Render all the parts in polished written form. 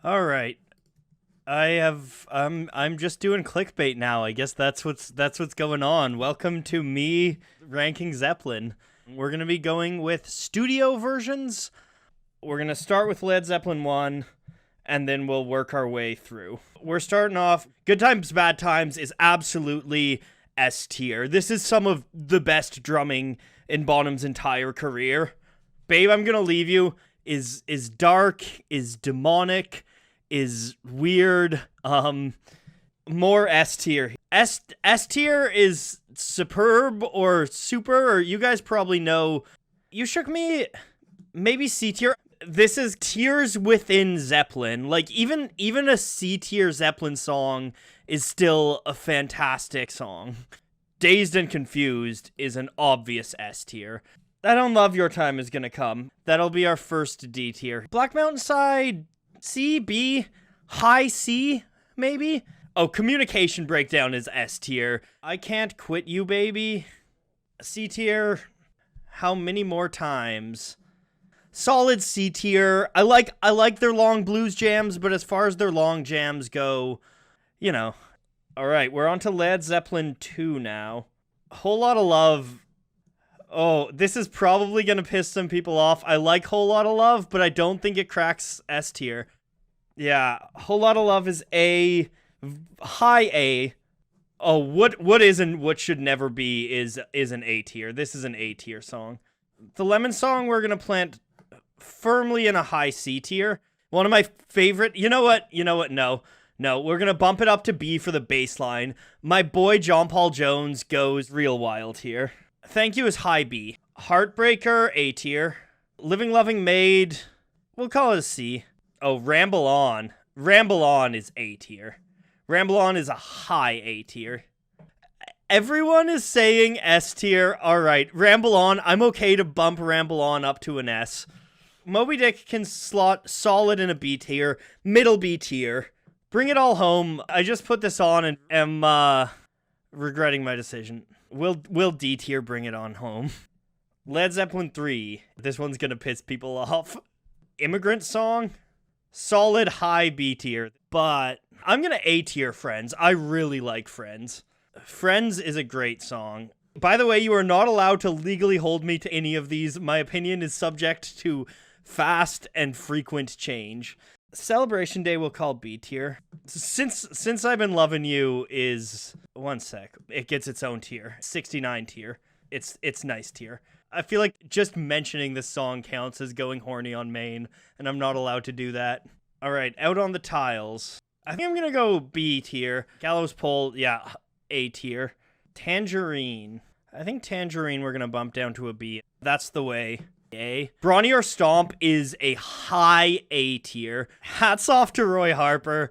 All right. I'm just doing clickbait now. I guess that's what's going on. Welcome to me ranking Zeppelin. We're going to be going with studio versions. We're going to start with Led Zeppelin 1 and then we'll work our way through. We're starting off Good Times Bad Times is absolutely S tier. This is some of the best drumming in Bonham's entire career. Babe, I'm going to Leave You is dark, is demonic, is weird. More S tier. S tier is superb or super, or you guys probably know. You Shook Me, maybe C tier. This is tiers within Zeppelin. Like even a C tier Zeppelin song is still a fantastic song. Dazed and Confused is an obvious S tier. I Don't Love Your Time is gonna come. That'll be our first D tier. Black Mountainside, C, B, high C, maybe? Oh, Communication Breakdown is S tier. I Can't Quit You, Baby. C tier. How Many More Times? Solid C tier. I like their long blues jams, but as far as their long jams go, you know. Alright, we're on to Led Zeppelin 2 now. Whole Lotta Love. Oh, this is probably going to piss some people off. I like Whole Lotta Love, but I don't think it cracks S tier. Yeah, Whole Lotta Love is A, high A. Oh, what is and what should never be is an A tier. This is an A tier song. The Lemon Song we're going to plant firmly in a high C tier. One of my favorite. You know what? No, we're going to bump it up to B for the bass line. My boy John Paul Jones goes real wild here. Thank You is high B. Heartbreaker, A tier. Living Loving Maid, we'll call it a C. Oh, Ramble On. Ramble On is A tier. Ramble On is a high A tier. Everyone is saying S tier. All right, Ramble On. I'm okay to bump Ramble On up to an S. Moby Dick can slot solid in a B tier. Middle B tier. Bring It All Home. I just put this on and am regretting my decision. Will D tier Bring It On Home. Led Zeppelin 3. This one's gonna piss people off. Immigrant Song. Solid high B tier. But I'm gonna A tier Friends. I really like Friends. Friends is a great song. By the way, you are not allowed to legally hold me to any of these. My opinion is subject to fast and frequent change. Celebration Day we'll call B tier. Since I've Been Loving You is... One sec. It gets its own tier. 69 tier. It's nice tier. I feel like just mentioning this song counts as going horny on main, and I'm not allowed to do that. Alright, Out on the Tiles. I think I'm gonna go B tier. Gallows Pole, yeah, A tier. Tangerine. I think Tangerine we're gonna bump down to a B. That's the way. A. Brawny or Stomp is a high A tier. Hats off to Roy Harper.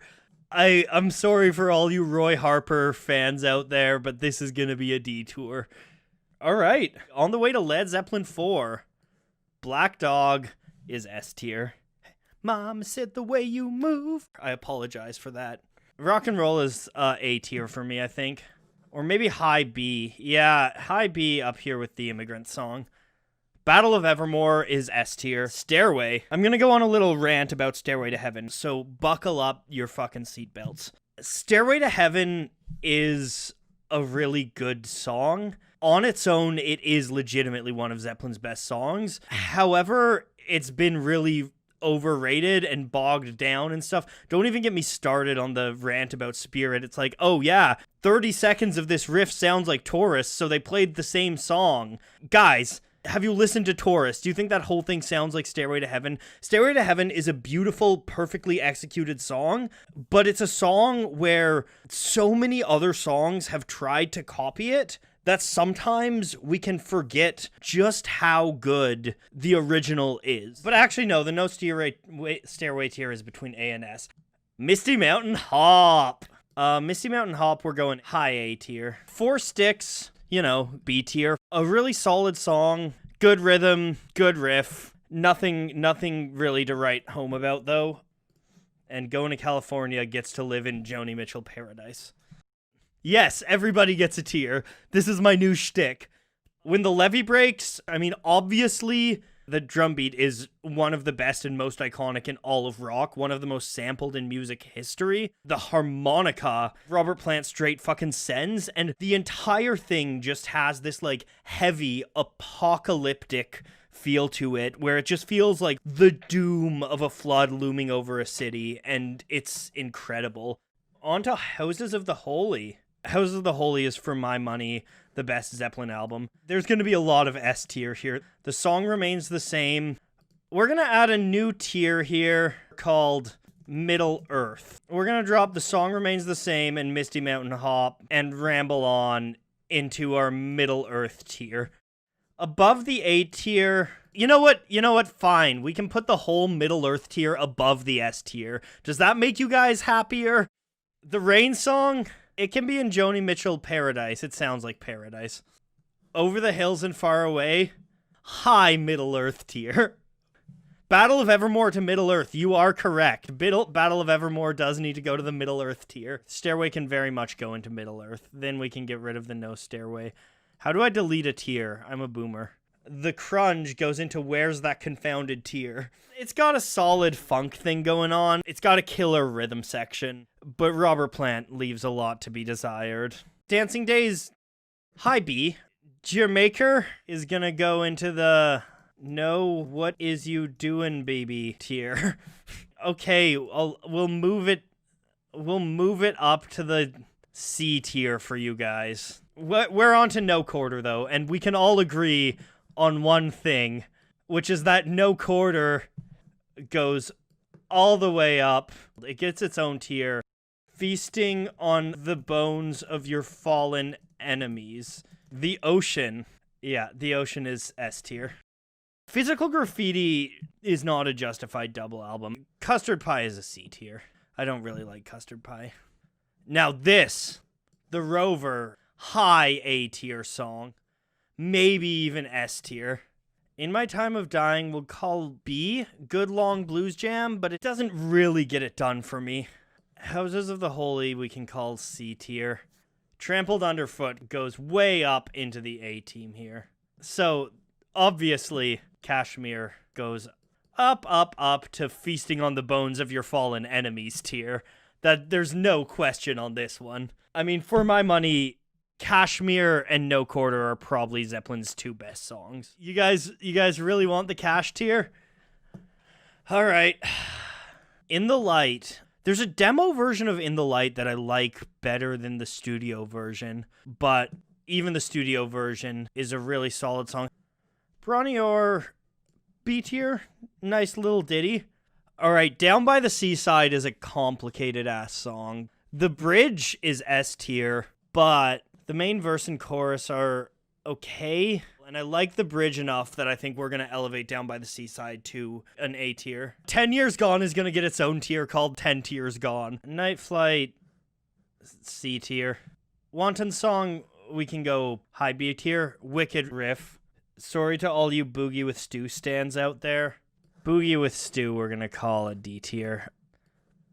I'm sorry for all you Roy Harper fans out there, but this is gonna be a detour. Alright, on the way to Led Zeppelin 4. Black Dog is S tier. Mama said the way you move. I apologize for that. Rock and Roll is A tier for me, I think. Or maybe high B. Yeah, high B up here with the Immigrant Song. Battle of Evermore is S tier. Stairway. I'm gonna go on a little rant about Stairway to Heaven, so buckle up your fucking seatbelts. Stairway to Heaven is a really good song. On its own, it is legitimately one of Zeppelin's best songs. However, it's been really overrated and bogged down and stuff. Don't even get me started on the rant about Spirit. It's like, oh yeah, 30 seconds of this riff sounds like Taurus, so they played the same song. Guys, have you listened to Taurus? Do you think that whole thing sounds like Stairway to Heaven? Stairway to Heaven is a beautiful, perfectly executed song, but it's a song where so many other songs have tried to copy it that sometimes we can forget just how good the original is. But actually, no, the no Stairway tier is between A and S. Misty Mountain Hop. Misty Mountain Hop, we're going high A tier. Four Sticks, you know, B tier. A really solid song, good rhythm, good riff. Nothing really to write home about, though. And Going to California gets to live in Joni Mitchell paradise. Yes, everybody gets a tier. This is my new shtick. When the levee breaks, I mean, obviously, The drum beat is one of the best and most iconic in all of rock, one of the most sampled in music history. The harmonica, Robert Plant straight fucking sends, and the entire thing just has this like heavy apocalyptic feel to it, where it just feels like the doom of a flood looming over a city, and it's incredible. On to Houses of the Holy. Houses of the Holy is, for my money, the best Zeppelin album. There's going to be a lot of S tier here. The song remains the same. We're going to add a new tier here called Middle Earth. We're going to drop The Song Remains the Same and Misty Mountain Hop and Ramble On into our Middle Earth tier. Above the A tier, you know what, fine. We can put the whole Middle Earth tier above the S tier. Does that make you guys happier? The Rain song, it can be in Joni Mitchell Paradise. It sounds like Paradise. Over the Hills and Far Away, high Middle Earth tier. Battle of Evermore to Middle Earth, you are correct. Battle of Evermore does need to go to the Middle Earth tier. Stairway can very much go into Middle Earth. Then we can get rid of the No Stairway. How do I delete a tier? I'm a boomer. The Crunge goes into Where's That Confounded tier. It's got a solid funk thing going on. It's got a killer rhythm section. But Robert Plant leaves a lot to be desired. Dancing Days, high B. Jamaica is gonna go into the No What Is You Doin' Baby tier. Okay, we'll move it up to the C tier for you guys. We're on to No Quarter, though, and we can all agree on one thing, which is that No Quarter goes all the way up. It gets its own tier. Feasting on the Bones of Your Fallen Enemies. The Ocean. Yeah, The Ocean is S tier. Physical Graffiti is not a justified double album. Custard Pie is a C tier. I don't really like Custard Pie. Now this, The Rover, high A tier song, maybe even S tier. In My Time of Dying, we'll call B, Good Long Blues Jam, but it doesn't really get it done for me. Houses of the Holy we can call C tier. Trampled Underfoot goes way up into the A team here. So, obviously, Kashmir goes up to Feasting on the Bones of Your Fallen Enemies tier. That there's no question on this one. I mean, for my money, Kashmir and No Quarter are probably Zeppelin's two best songs. You guys really want the Cash tier? All right. In the Light. There's a demo version of In the Light that I like better than the studio version, but even the studio version is a really solid song. Bronior, B tier, nice little ditty. All right, Down by the Seaside is a complicated-ass song. The bridge is S tier, but the main verse and chorus are okay. And I like the bridge enough that I think we're going to elevate Down by the Seaside to an A tier. 10 Years Gone is going to get its own tier called 10 Tears Gone. Night Flight, C tier. Wanton Song, we can go high B tier. Wicked Riff. Sorry to all you Boogie with Stew stands out there. Boogie with Stew, we're going to call a D tier.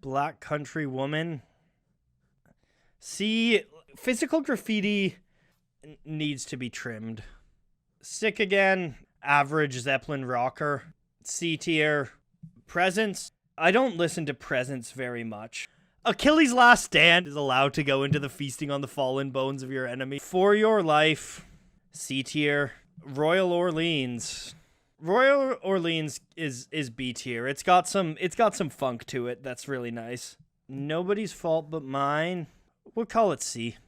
Black Country Woman. C, Physical Graffiti needs to be trimmed. Sick Again, average Zeppelin rocker. C tier. Presence, I don't listen to Presence very much. Achilles' Last Stand is allowed to go into the Feasting on the Fallen Bones of Your Enemy. For Your Life, C tier. Royal Orleans is B tier. It's got some funk to it that's really nice. Nobody's Fault But Mine, we'll call it C.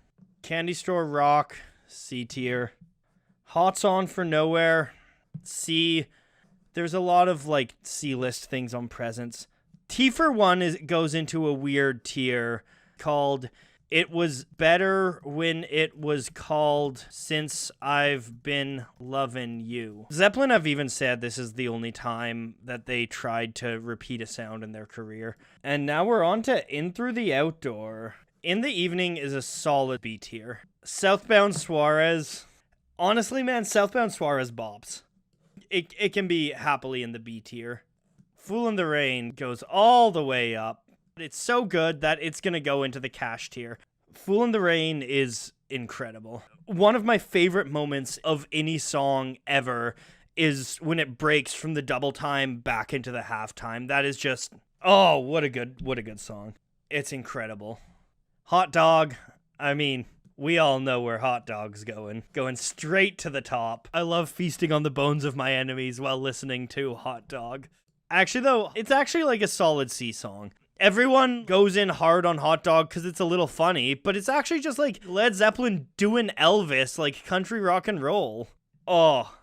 Candy Store Rock, C tier. Hot's On for Nowhere, C. There's a lot of like C-list things on Presence. T for One goes into a weird tier called It Was Better When It Was Called Since I've Been Lovin' You. Zeppelin have even said this is the only time that they tried to repeat a sound in their career. And now we're on to In Through the Outdoor. In the Evening is a solid B tier. Southbound Suarez. Honestly, man, Southbound Suarez bops. It can be happily in the B tier. Fool in the Rain goes all the way up. It's so good that it's going to go into the Cash tier. Fool in the Rain is incredible. One of my favorite moments of any song ever is when it breaks from the double time back into the halftime. That is just, oh, what a good song. It's incredible. Hot Dog, I mean, we all know where Hot Dog's going straight to the top. I love feasting on the bones of my enemies while listening to Hot Dog. Actually, though, it's actually like a solid C song. Everyone goes in hard on Hot Dog because it's a little funny, but it's actually just like Led Zeppelin doing Elvis, like country rock and roll. Oh,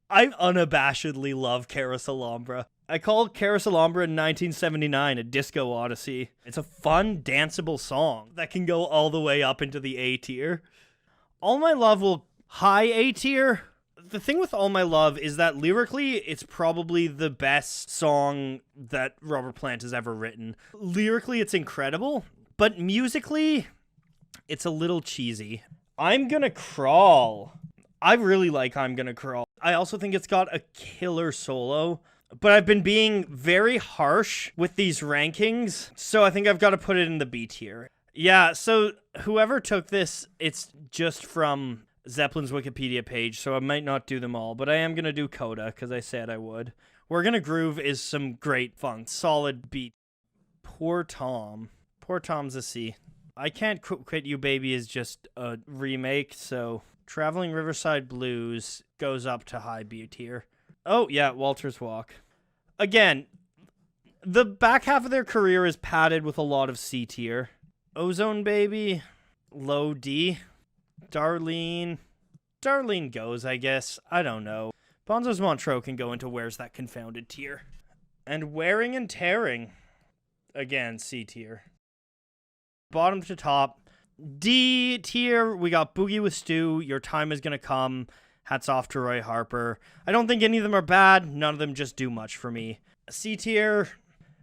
I unabashedly love Carouselambra. I called Carouselambra in 1979 a disco odyssey. It's a fun, danceable song that can go all the way up into the A tier. All My Love will high A tier. The thing with All My Love is that lyrically, it's probably the best song that Robert Plant has ever written. Lyrically, it's incredible, but musically, it's a little cheesy. I'm Gonna Crawl. I really like I'm Gonna Crawl. I also think it's got a killer solo, but I've been being very harsh with these rankings, so I think I've got to put it in the B tier. Yeah, so whoever took this, it's just from Zeppelin's Wikipedia page, so I might not do them all, but I am going to do Coda, because I said I would. We're Gonna Groove is some great funk, solid beat. Poor Tom. Poor Tom's a C. I Can't Quit You Baby is just a remake, so Traveling Riverside Blues goes up to high B tier. Oh, yeah, Walter's Walk. Again, the back half of their career is padded with a lot of C tier. Ozone Baby, low D. Darlene goes, I guess. I don't know. Bonzo's Montreux can go into Where's That Confounded tier. And Wearing and Tearing, again, C tier. Bottom to top, D tier, we got Boogie with Stu, Your Time Is Gonna Come, hats off to Roy Harper. I don't think any of them are bad, none of them just do much for me. C tier,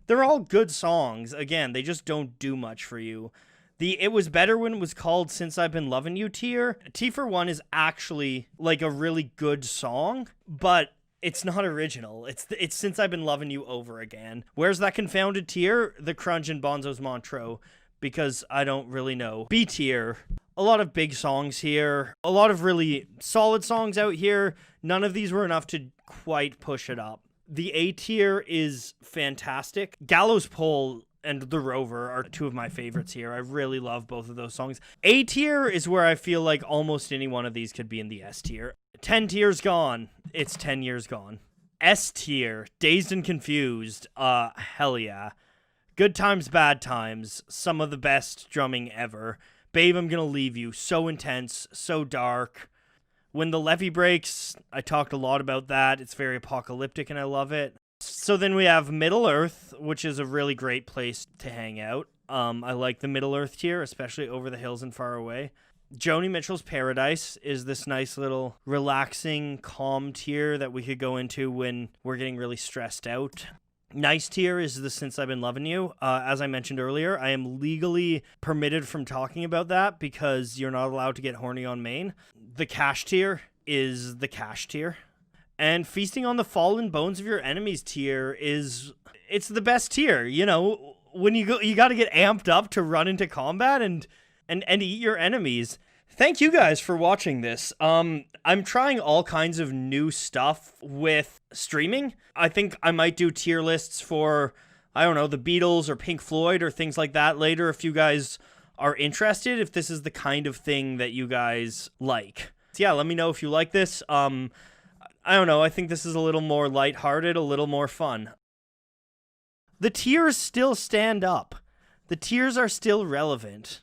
they're all good songs. Again, they just don't do much for you. The It Was Better When It Was Called Since I've Been Loving You tier, T for One is actually like a really good song, but it's not original. It's Since I've Been Loving You over again. Where's That Confounded tier? The Crunch and Bonzo's Montreux, because I don't really know. B tier, a lot of big songs here, a lot of really solid songs out here. None of these were enough to quite push it up. The A tier is fantastic. Gallows Pole and The Rover are two of my favorites here. I really love both of those songs. A tier is where I feel like almost any one of these could be in the S tier. 10 Tears Gone. It's 10 years gone. S tier, Dazed and Confused. Hell yeah. Good Times, Bad Times. Some of the best drumming ever. Babe, I'm Gonna Leave You. So intense, so dark. When the Levee Breaks, I talked a lot about that. It's very apocalyptic and I love it. So then we have Middle Earth, which is a really great place to hang out. I like the Middle Earth tier, especially Over the Hills and Far Away. Joni Mitchell's Paradise is this nice little relaxing, calm tier that we could go into when we're getting really stressed out. Nice tier is the Since I've Been Loving You. As I mentioned earlier, I am legally permitted from talking about that because you're not allowed to get horny on main. The Cash tier is the Cash tier. And Feasting on the Fallen Bones of Your Enemies tier it's the best tier. You know, when you got to get amped up to run into combat and eat your enemies. Thank you guys for watching this. I'm trying all kinds of new stuff with streaming. I think I might do tier lists for, I don't know, the Beatles or Pink Floyd or things like that later if you guys are interested, if this is the kind of thing that you guys like. So yeah, let me know if you like this. I don't know, I think this is a little more lighthearted, a little more fun. The tiers still stand up. The tiers are still relevant.